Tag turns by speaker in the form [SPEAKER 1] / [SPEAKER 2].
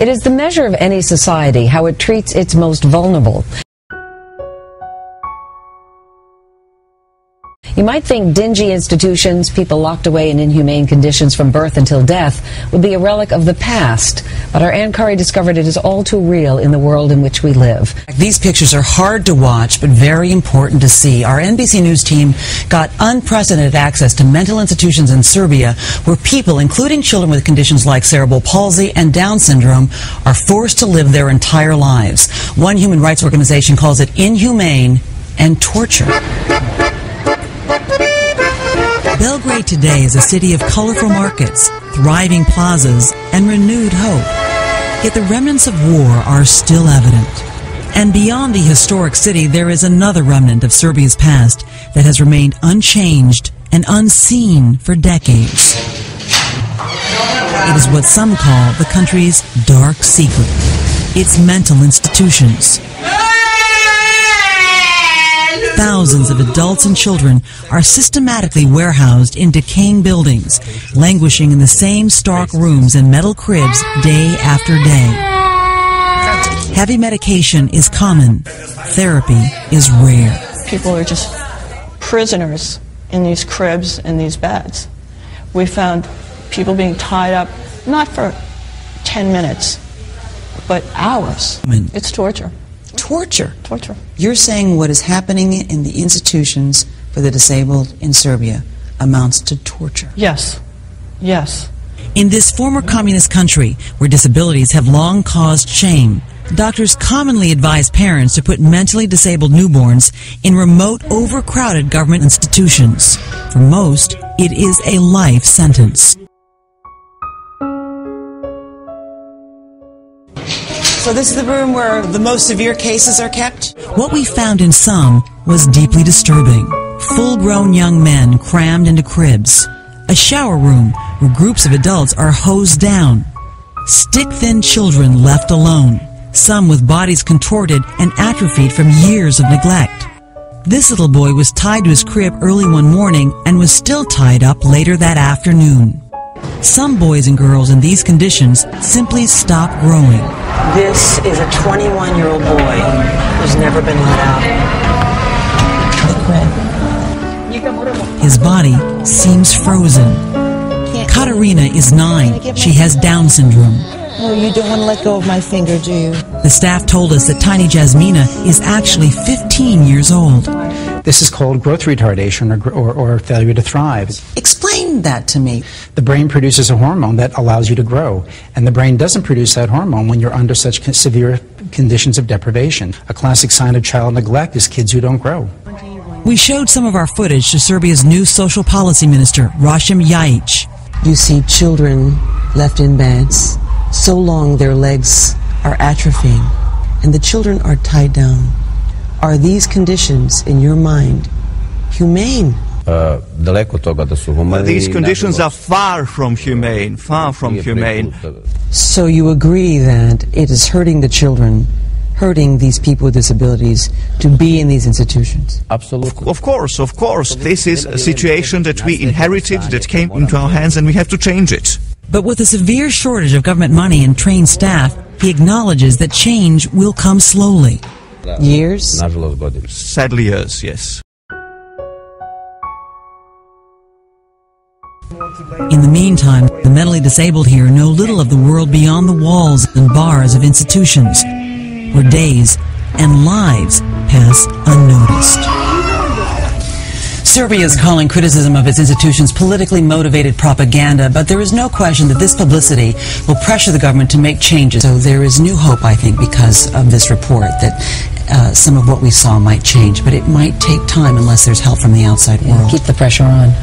[SPEAKER 1] It is the measure of any society, how it treats its most vulnerable. You might think dingy institutions, people locked away in inhumane conditions from birth until death, would be a relic of the past. But our Ann Curry discovered it is all too real in the world in which we live.
[SPEAKER 2] These pictures are hard to watch, but very important to see. Our NBC News team got unprecedented access to mental institutions in Serbia where people, including children with conditions like cerebral palsy and Down syndrome, are forced to live their entire lives. One human rights organization calls it inhumane and torture. Belgrade today is a city of colorful markets, thriving plazas, and renewed hope. Yet the remnants of war are still evident. And beyond the historic city, there is another remnant of Serbia's past that has remained unchanged and unseen for decades. It is what some call the country's dark secret, its mental institutions. Thousands of adults and children are systematically warehoused in decaying buildings, languishing in the same stark rooms and metal cribs day after day. Heavy medication is common. Therapy is rare.
[SPEAKER 3] People are just prisoners in these cribs and these beds. We found people being tied up, not for 10 minutes, but hours. It's torture.
[SPEAKER 2] Torture?
[SPEAKER 3] Torture.
[SPEAKER 2] You're saying what is happening in the institutions for the disabled in Serbia amounts to torture?
[SPEAKER 3] Yes. Yes.
[SPEAKER 2] In this former communist country, where disabilities have long caused shame, doctors commonly advise parents to put mentally disabled newborns in remote, overcrowded government institutions. For most, it is a life sentence. So this is the room where the most severe cases are kept? What we found in some was deeply disturbing. Full-grown young men crammed into cribs. A shower room where groups of adults are hosed down. Stick-thin children left alone, some with bodies contorted and atrophied from years of neglect. This little boy was tied to his crib early one morning and was still tied up later that afternoon. Some boys and girls in these conditions simply stop growing. This is a 21-year-old boy who's never been let out. His body seems frozen. Katerina is 9. She has Down syndrome.
[SPEAKER 4] Oh, you don't want to let go of my finger, do you?
[SPEAKER 2] The staff told us that tiny Jasmina is actually 15 years old.
[SPEAKER 5] This is called growth retardation or failure to thrive.
[SPEAKER 2] Explain that to me.
[SPEAKER 5] The brain produces a hormone that allows you to grow, and the brain doesn't produce that hormone when you're under such severe conditions of deprivation. A classic sign of child neglect is kids who don't grow.
[SPEAKER 2] We showed some of our footage to Serbia's new social policy minister, Rasim Ljajic.
[SPEAKER 4] You see children left in beds, so long their legs are atrophying, and the children are tied down. Are these conditions, in your mind, humane?
[SPEAKER 6] These conditions are far from humane, far from humane.
[SPEAKER 4] So you agree that it is hurting the children, hurting these people with disabilities to be in these institutions?
[SPEAKER 6] Absolutely. Of course. This is a situation that we inherited, that came into our hands, and we have to change it.
[SPEAKER 2] But with a severe shortage of government money and trained staff, he acknowledges that change will come slowly.
[SPEAKER 4] Years?
[SPEAKER 6] Sadly, years, yes.
[SPEAKER 2] In the meantime, the mentally disabled here know little of the world beyond the walls and bars of institutions, where days and lives pass unnoticed. Serbia is calling criticism of its institutions politically motivated propaganda, but there is no question that this publicity will pressure the government to make changes. So there is new hope, I think, because of this report, that some of what we saw might change, but it might take time unless there's help from the outside world.
[SPEAKER 1] Keep the pressure on.